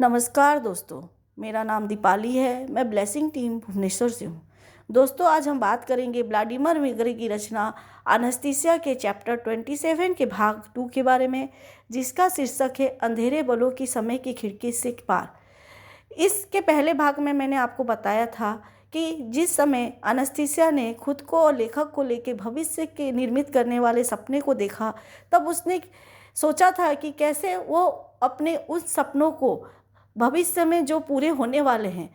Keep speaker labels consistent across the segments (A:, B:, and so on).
A: नमस्कार दोस्तों, मेरा नाम दीपाली है। मैं ब्लेसिंग टीम भुवनेश्वर से हूँ। दोस्तों, आज हम बात करेंगे व्लादिमीर मेगरे की रचना एनेस्थीसिया के चैप्टर 27 के भाग 2 के बारे में, जिसका शीर्षक है अंधेरे बलों की समय की खिड़की से पार। इसके पहले भाग में मैंने आपको बताया था कि जिस समय एनेस्थीसिया ने खुद को और लेखक को लेकर भविष्य के निर्मित करने वाले सपने को देखा, तब उसने सोचा था कि कैसे वो अपने उस सपनों को भविष्य में जो पूरे होने वाले हैं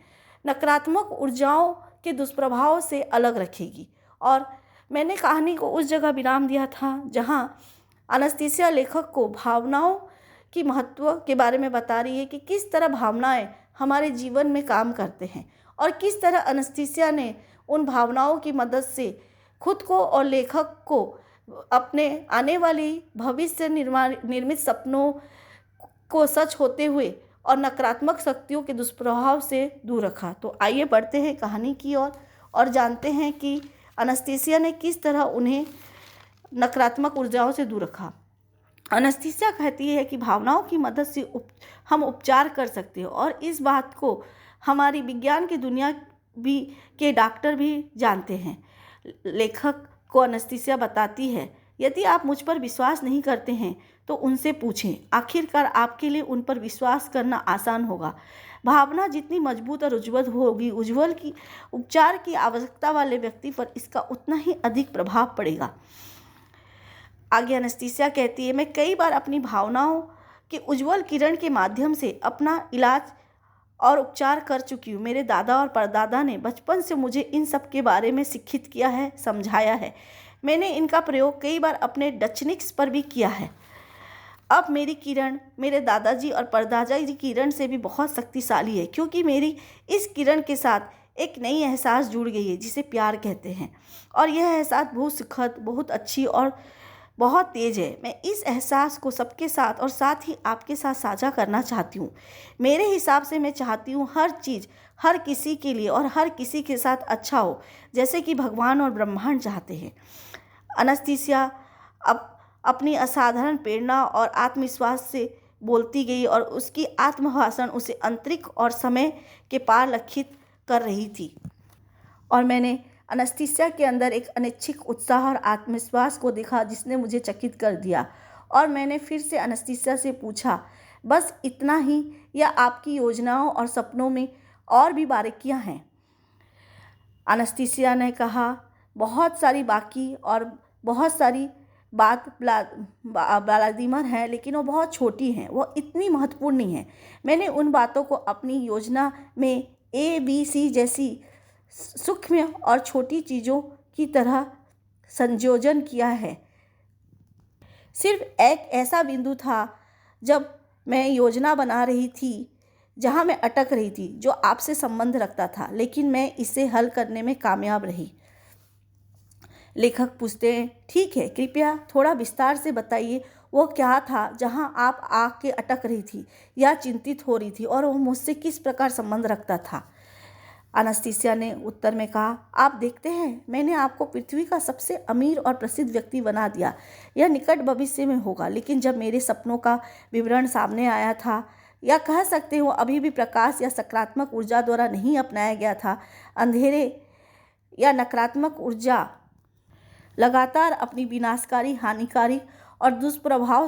A: नकारात्मक ऊर्जाओं के दुष्प्रभाव से अलग रखेगी। और मैंने कहानी को उस जगह विराम दिया था जहां एनेस्थीसिया लेखक को भावनाओं की महत्व के बारे में बता रही है कि किस तरह भावनाएं हमारे जीवन में काम करते हैं और किस तरह एनेस्थीसिया ने उन भावनाओं की मदद से खुद को और लेखक को अपने आने वाली भविष्य निर्मित सपनों को सच होते हुए और नकारात्मक शक्तियों के दुष्प्रभाव से दूर रखा। तो आइए बढ़ते हैं कहानी की ओर और जानते हैं कि एनेस्थीसिया ने किस तरह उन्हें नकारात्मक ऊर्जाओं से दूर रखा। एनेस्थीसिया कहती है कि भावनाओं की मदद से हम उपचार कर सकते हैं और इस बात को हमारी विज्ञान की दुनिया भी के डॉक्टर भी जानते हैं। लेखक को एनेस्थीसिया बताती है, यदि आप मुझ पर विश्वास नहीं करते हैं तो उनसे पूछें, आखिरकार आपके लिए उन पर विश्वास करना आसान होगा। भावना जितनी मजबूत और उज्ज्वल होगी, उज्ज्वल की उपचार की आवश्यकता वाले व्यक्ति पर इसका उतना ही अधिक प्रभाव पड़ेगा। आगे एनेस्थीसिया कहती है, मैं कई बार अपनी भावनाओं के उज्ज्वल किरण के माध्यम से अपना इलाज और उपचार कर चुकी हूँ। मेरे दादा और परदादा ने बचपन से मुझे इन सब के बारे में शिक्षित किया है, समझाया है। मैंने इनका प्रयोग कई बार अपने डचनिक्स पर भी किया है। अब मेरी किरण मेरे दादाजी और परदादा जी किरण से भी बहुत शक्तिशाली है, क्योंकि मेरी इस किरण के साथ एक नई एहसास जुड़ गई है जिसे प्यार कहते हैं। और यह एहसास बहुत सुखद, बहुत अच्छी और बहुत तेज है। मैं इस एहसास को सबके साथ और साथ ही आपके साथ साझा करना चाहती हूँ। मेरे हिसाब से मैं चाहती हूँ हर चीज़ हर किसी के लिए और हर किसी के साथ अच्छा हो, जैसे कि भगवान और ब्रह्मांड चाहते हैं। एनेस्थीसिया अपनी असाधारण प्रेरणा और आत्मविश्वास से बोलती गई और उसकी आत्मभाषण उसे अंतरिक्ष और समय के पार लक्षित कर रही थी। और मैंने एनेस्थीसिया के अंदर एक अनिच्छिक उत्साह और आत्मविश्वास को देखा जिसने मुझे चकित कर दिया। और मैंने फिर से एनेस्थीसिया से पूछा, बस इतना ही या आपकी योजनाओं और सपनों में और भी बारीकियां हैं? एनेस्थीसिया ने कहा, बहुत सारी बाकी और बहुत सारी बात व्लादिमीर है, लेकिन वो बहुत छोटी हैं, वो इतनी महत्वपूर्ण नहीं है। मैंने उन बातों को अपनी योजना में ABC जैसी सूक्ष्म और छोटी चीज़ों की तरह संयोजन किया है। सिर्फ एक ऐसा बिंदु था जब मैं योजना बना रही थी जहां मैं अटक रही थी, जो आपसे संबंध रखता था, लेकिन मैं इसे हल करने में कामयाब रही। लेखक पूछते हैं, ठीक है, कृपया थोड़ा विस्तार से बताइए, वो क्या था जहां आप आके अटक रही थी या चिंतित हो रही थी, और वो मुझसे किस प्रकार संबंध रखता था? एनेस्थीसिया ने उत्तर में कहा, आप देखते हैं, मैंने आपको पृथ्वी का सबसे अमीर और प्रसिद्ध व्यक्ति बना दिया। यह निकट भविष्य में होगा, लेकिन जब मेरे सपनों का विवरण सामने आया था, या कह सकते हो अभी भी प्रकाश या सकारात्मक ऊर्जा द्वारा नहीं अपनाया गया था, अंधेरे या नकारात्मक ऊर्जा लगातार अपनी विनाशकारी, हानिकारी और दुष्प्रभाव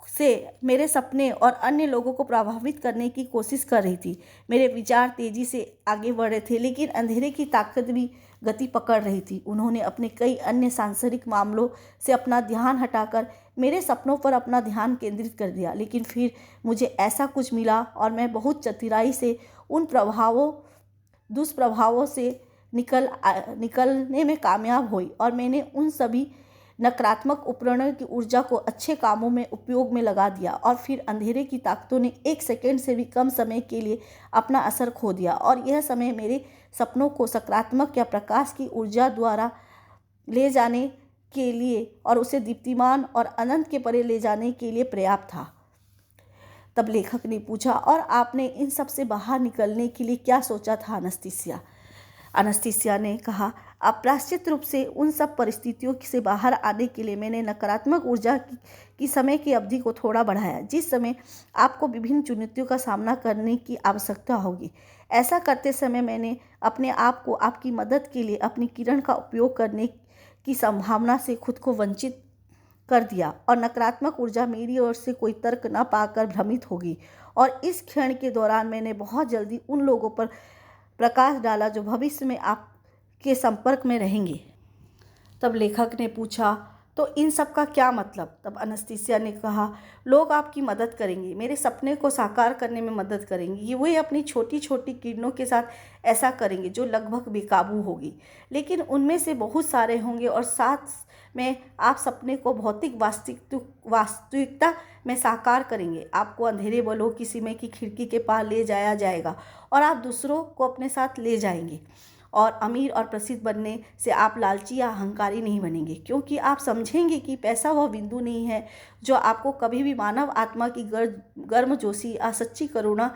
A: से मेरे सपने और अन्य लोगों को प्रभावित करने की कोशिश कर रही थी। मेरे विचार तेजी से आगे बढ़ रहे थे, लेकिन अंधेरे की ताकत भी गति पकड़ रही थी। उन्होंने अपने कई अन्य सांसारिक मामलों से अपना ध्यान हटाकर मेरे सपनों पर अपना ध्यान केंद्रित कर दिया। लेकिन फिर मुझे ऐसा कुछ मिला और मैं बहुत चतुराई से उन दुष्प्रभावों से निकलने में कामयाब हुई, और मैंने उन सभी नकारात्मक उपकरणों की ऊर्जा को अच्छे कामों में उपयोग में लगा दिया। और फिर अंधेरे की ताकतों ने 1 सेकंड से भी कम समय के लिए अपना असर खो दिया, और यह समय मेरे सपनों को सकारात्मक या प्रकाश की ऊर्जा द्वारा ले जाने के लिए और उसे दीप्तिमान और अनंत के परे ले जाने के लिए पर्याप्त था। तब लेखक ने पूछा, और आपने इन सब से बाहर निकलने के लिए क्या सोचा था एनेस्थीसिया? एनेस्थीसिया ने कहा, अप्रत्याशित रूप से उन सब परिस्थितियों से बाहर आने के लिए मैंने नकारात्मक ऊर्जा की समय की अवधि को थोड़ा बढ़ाया, जिस समय आपको विभिन्न चुनौतियों का सामना करने की आवश्यकता होगी। ऐसा करते समय मैंने अपने आप को आपकी मदद के लिए अपनी किरण का उपयोग करने की संभावना से खुद को वंचित कर दिया, और नकारात्मक ऊर्जा मेरी ओर से कोई तर्क न पाकर भ्रमित होगी। और इस क्षण के दौरान मैंने बहुत जल्दी उन लोगों पर प्रकाश डाला जो भविष्य में आपके संपर्क में रहेंगे। तब लेखक ने पूछा, तो इन सब का क्या मतलब? तब एनेस्थीसिया ने कहा, लोग आपकी मदद करेंगे, मेरे सपने को साकार करने में मदद करेंगे। वे अपनी छोटी छोटी किरणों के साथ ऐसा करेंगे जो लगभग बेकाबू होगी, लेकिन उनमें से बहुत सारे होंगे, और साथ में आप सपने को भौतिक वास्तविकता में साकार करेंगे। आपको अंधेरे बलों की सीमा की खिड़की के पार ले जाया जाएगा, और आप दूसरों को अपने साथ ले जाएंगे। और अमीर और प्रसिद्ध बनने से आप लालची या अहंकारी नहीं बनेंगे, क्योंकि आप समझेंगे कि पैसा वह बिंदु नहीं है जो आपको कभी भी मानव आत्मा की गर्मजोशी या सच्ची करुणा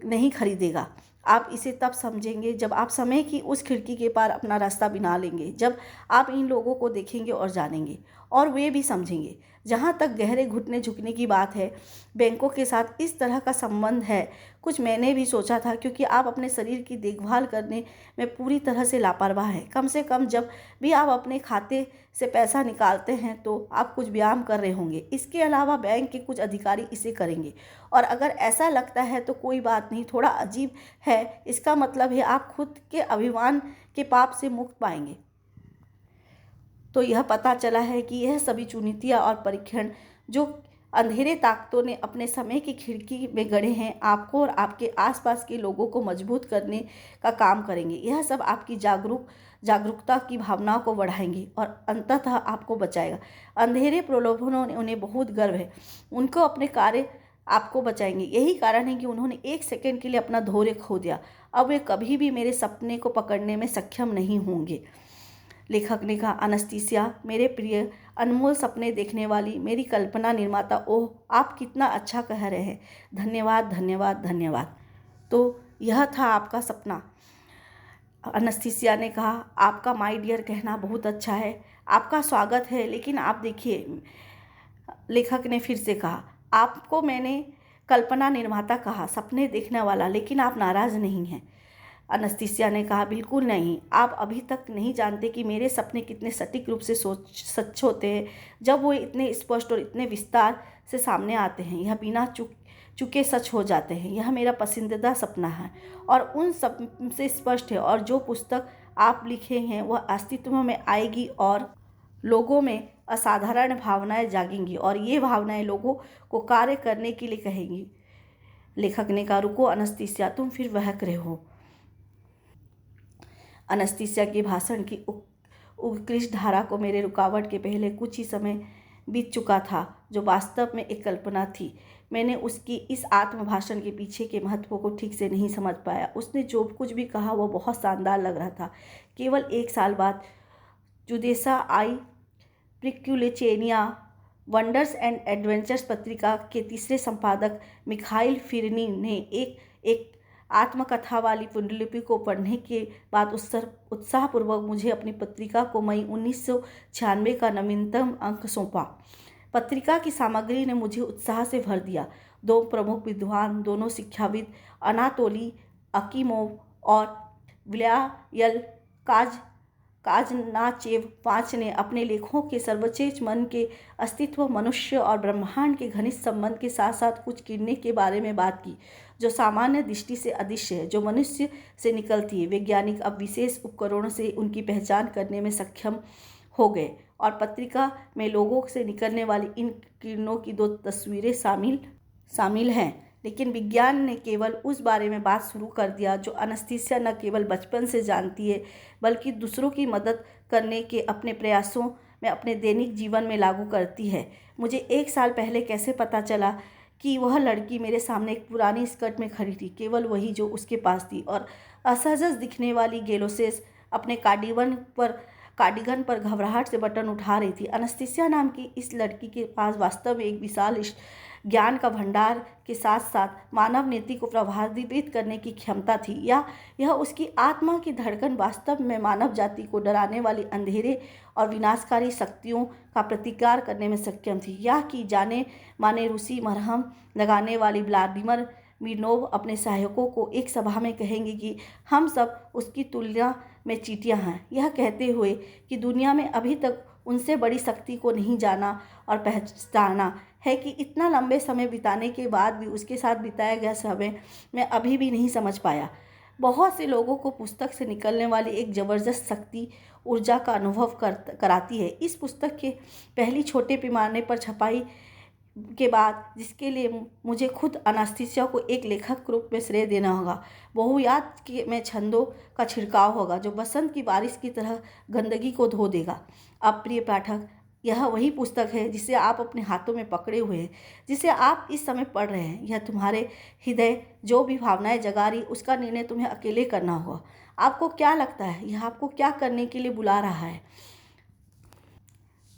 A: नहीं खरीदेगा। आप इसे तब समझेंगे जब आप समय की उस खिड़की के पार अपना रास्ता बना लेंगे, जब आप इन लोगों को देखेंगे और जानेंगे, और वे भी समझेंगे। जहाँ तक गहरे घुटने झुकने की बात है, बैंकों के साथ इस तरह का संबंध है, कुछ मैंने भी सोचा था, क्योंकि आप अपने शरीर की देखभाल करने में पूरी तरह से लापरवाह हैं। कम से कम जब भी आप अपने खाते से पैसा निकालते हैं तो आप कुछ व्यायाम कर रहे होंगे। इसके अलावा बैंक के कुछ अधिकारी इसे करेंगे, और अगर ऐसा लगता है तो कोई बात नहीं, थोड़ा अजीब है, इसका मतलब है आप खुद के अभिमान के पाप से मुक्त पाएंगे। तो यह पता चला है कि यह सभी चुनौतियाँ और परीक्षण जो अंधेरे ताकतों ने अपने समय की खिड़की में गढ़े हैं, आपको और आपके आसपास के लोगों को मजबूत करने का काम करेंगे। यह सब आपकी जागरूकता की भावना को बढ़ाएंगे और अंततः आपको बचाएगा। अंधेरे प्रलोभनों ने उन्हें बहुत गर्व है, उनको अपने कार्य आपको बचाएंगे। यही कारण है कि उन्होंने 1 सेकंड के लिए अपना धैर्य खो दिया। अब वे कभी भी मेरे सपने को पकड़ने में सक्षम नहीं होंगे। लेखक ने कहा, एनेस्थीसिया, मेरे प्रिय अनमोल सपने देखने वाली मेरी कल्पना निर्माता, ओह आप कितना अच्छा कह रहे हैं। धन्यवाद धन्यवाद धन्यवाद। तो यह था आपका सपना। एनेस्थीसिया ने कहा, आपका माय डियर कहना बहुत अच्छा है, आपका स्वागत है, लेकिन आप देखिए, लेखक ने फिर से कहा, आपको मैंने कल्पना निर्माता कहा, सपने देखने वाला, लेकिन आप नाराज़ नहीं हैं। एनेस्थीसिया ने कहा, बिल्कुल नहीं, आप अभी तक नहीं जानते कि मेरे सपने कितने सटीक रूप से सच होते हैं जब वो इतने स्पष्ट और इतने विस्तार से सामने आते हैं। यह बिना चुके सच हो जाते हैं। यह मेरा पसंदीदा सपना है और उन सब से स्पष्ट है, और जो पुस्तक आप लिखे हैं वह अस्तित्व में आएगी और लोगों में असाधारण भावनाएं जागेंगी, और ये भावनाएं लोगों को कार्य करने के लिए कहेंगी। लेखक ने कहा, रुको एनेस्थीसिया, तुम फिर बहक रहे हो। एनेस्थीसिया के भाषण की उत्कृष्ट धारा को मेरे रुकावट के पहले कुछ ही समय बीत चुका था, जो वास्तव में एक कल्पना थी। मैंने उसकी इस आत्मभाषण के पीछे के महत्व को ठीक से नहीं समझ पाया। उसने जो कुछ भी कहा वह बहुत शानदार लग रहा था। केवल 1 साल बाद जुदेसा आई प्रिक्युलेचेनिया वंडर्स एंड एडवेंचर्स पत्रिका के तीसरे संपादक मिखाइल फिरनी ने एक आत्मकथा वाली पुंडलिपि को पढ़ने के बाद उत्साहपूर्वक मुझे अपनी पत्रिका को मई 1996 का नवीनतम अंक सौंपा। पत्रिका की सामग्री ने मुझे उत्साह से भर दिया। 2 प्रमुख विद्वान, दोनों शिक्षाविद, अनातोली अकीमोव और विलायल काजनाचेव 5 ने अपने लेखों के सर्वश्रेष्ठ मन के अस्तित्व, मनुष्य और ब्रह्मांड के घनिष्ठ संबंध के साथ साथ कुछ किरणें के बारे में बात की जो सामान्य दृष्टि से अदृश्य है, जो मनुष्य से निकलती है। वैज्ञानिक अब विशेष उपकरणों से उनकी पहचान करने में सक्षम हो गए, और पत्रिका में लोगों से निकलने वाली इन किरणों की 2 तस्वीरें शामिल हैं। लेकिन विज्ञान ने केवल उस बारे में बात शुरू कर दिया जो एनेस्थीसिया न केवल बचपन से जानती है, बल्कि दूसरों की मदद करने के अपने प्रयासों में अपने दैनिक जीवन में लागू करती है। मुझे 1 साल पहले कैसे पता चला कि वह लड़की मेरे सामने एक पुरानी स्कर्ट में खड़ी थी, केवल वही जो उसके पास थी, और असहज दिखने वाली गेलोसेस अपने कार्डिगन पर घबराहट से बटन उठा रही थी। एनेस्थीसिया नाम की इस लड़की के पास वास्तव में एक विशाल ज्ञान का भंडार के साथ साथ मानव नीति को प्रभावित करने की क्षमता थी, या यह उसकी आत्मा की धड़कन वास्तव में मानव जाति को डराने वाली अंधेरे और विनाशकारी शक्तियों का प्रतिकार करने में सक्षम थी, या कि जाने माने रूसी मरहम लगाने वाली व्लादिमीर मिर्नोव अपने सहायकों को एक सभा में कहेंगे कि हम सब उसकी तुलना में चींटियां हैं, यह कहते हुए कि दुनिया में अभी तक उनसे बड़ी शक्ति को नहीं जाना और पहचाना है कि इतना लंबे समय बिताने के बाद भी उसके साथ बिताया गया समय मैं अभी भी नहीं समझ पाया। बहुत से लोगों को पुस्तक से निकलने वाली एक ज़बरदस्त शक्ति ऊर्जा का अनुभव कराती है। इस पुस्तक के पहली छोटे पैमाने पर छपाई के बाद, जिसके लिए मुझे खुद अनास्थिसिया को एक लेखक के रूप में श्रेय देना होगा, बहुयात में छंदों का छिड़काव होगा जो बसंत की बारिश की तरह गंदगी को धो देगा। अब प्रिय पाठक, यह वही पुस्तक है जिसे आप अपने हाथों में पकड़े हुए हैं, जिसे आप इस समय पढ़ रहे हैं। यह तुम्हारे हृदय जो भी भावनाएं जगा रही, उसका निर्णय तुम्हें अकेले करना होगा। आपको क्या लगता है यह आपको क्या करने के लिए बुला रहा है?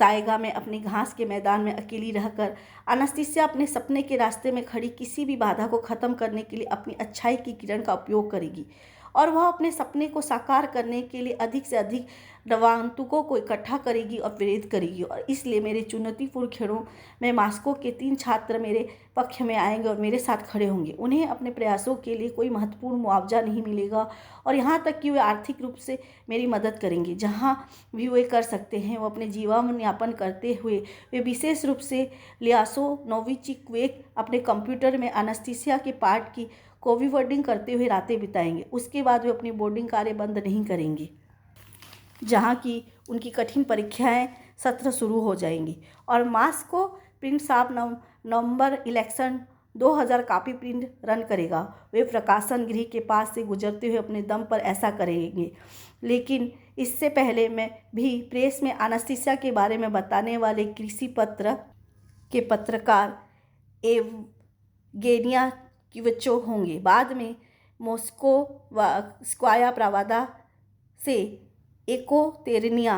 A: ताइगा में अपनी घास के मैदान में अकेली रहकर अनास्थिसिया अपने सपने के रास्ते में खड़ी किसी भी बाधा को ख़त्म करने के लिए अपनी अच्छाई की किरण का उपयोग करेगी, और वह अपने सपने को साकार करने के लिए अधिक से अधिक नवागंतुकों को इकट्ठा करेगी और प्रेरित करेगी। और इसलिए मेरे चुनौतीपूर्ण खेलों में मास्को के 3 छात्र मेरे पक्ष में आएंगे और मेरे साथ खड़े होंगे। उन्हें अपने प्रयासों के लिए कोई महत्वपूर्ण मुआवजा नहीं मिलेगा, और यहाँ तक कि वे आर्थिक रूप से मेरी मदद करेंगे। जहाँ भी वे कर सकते हैं वो अपने जीवन यापन करते हुए वे विशेष रूप से लियासो नोविचिक्वेक अपने कंप्यूटर में अनास्थिसिया के पाठ की कॉपी वर्डिंग करते हुए रातें बिताएंगे। उसके बाद वे अपनी बोर्डिंग कार्य बंद नहीं करेंगे, जहाँ की उनकी कठिन परीक्षाएं सत्र शुरू हो जाएंगी। और मास्को प्रिंट शॉप नवंबर इलेक्शन 2000 कॉपी प्रिंट रन करेगा। वे प्रकाशन गृह के पास से गुजरते हुए अपने दम पर ऐसा करेंगे, लेकिन इससे पहले मैं भी प्रेस में अनास्थिसिया के बारे में बताने वाले कृषि पत्र के पत्रकार एवगेनिया किवचो होंगे। बाद में मॉस्को स्क्वाया प्रावादा से एकोतेरिनिया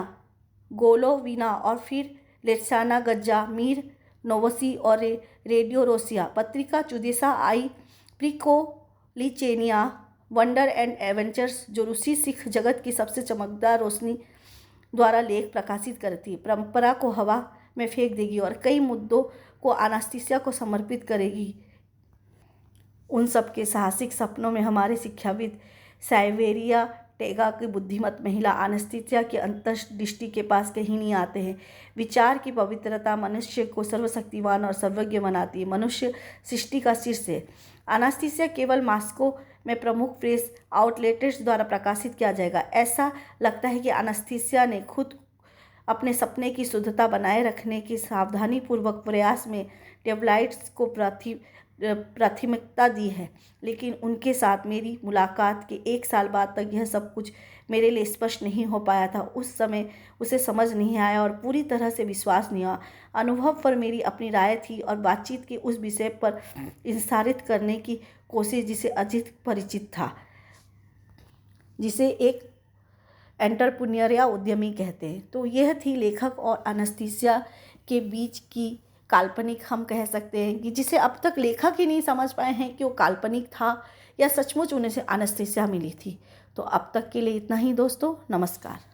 A: गोलोविना और फिर लेट्साना गज्जा मीर नोवसी और रेडियो रोसिया पत्रिका चुदेसा आई प्रिकोलिचेनिया वंडर एंड एडवेंचर्स, जो रूसी सिख जगत की सबसे चमकदार रोशनी द्वारा लेख प्रकाशित करती परंपरा को हवा में फेंक देगी और कई मुद्दों को अनास्थिसिया को समर्पित करेगी। उन सब के साहसिक सपनों में हमारे शिक्षाविद साइवेरिया टेगा की बुद्धिमत महिला अनास्थिसिया के अंतर्दृष्टि के पास कहीं नहीं आते हैं। विचार की पवित्रता मनुष्य को सर्वशक्तिवान और सर्वज्ञ बनाती है। मनुष्य सृष्टि का शीर्ष है। अनास्थिसिया केवल मास्को में प्रमुख प्रेस आउटलेट्स द्वारा प्रकाशित किया जाएगा। ऐसा लगता है कि अनास्थिसिया ने खुद अपने सपने की शुद्धता बनाए रखने के सावधानीपूर्वक प्रयास में टेबलाइट्स को प्राथमिकता दी है, लेकिन उनके साथ मेरी मुलाकात के 1 साल बाद तक यह सब कुछ मेरे लिए स्पष्ट नहीं हो पाया था। उस समय उसे समझ नहीं आया और पूरी तरह से विश्वास नहीं हुआ। अनुभव पर मेरी अपनी राय थी और बातचीत के उस विषय पर इंसारित करने की कोशिश जिसे अधिक परिचित था, जिसे एक एंटरप्रेन्योर या उद्यमी कहते हैं। तो यह थी लेखक और अनास्थिसिया के बीच की काल्पनिक, हम कह सकते हैं कि जिसे अब तक लेखक ही नहीं समझ पाए हैं कि वो काल्पनिक था या सचमुच उन्हें से अनास्थिसिया मिली थी। तो अब तक के लिए इतना ही दोस्तों, नमस्कार।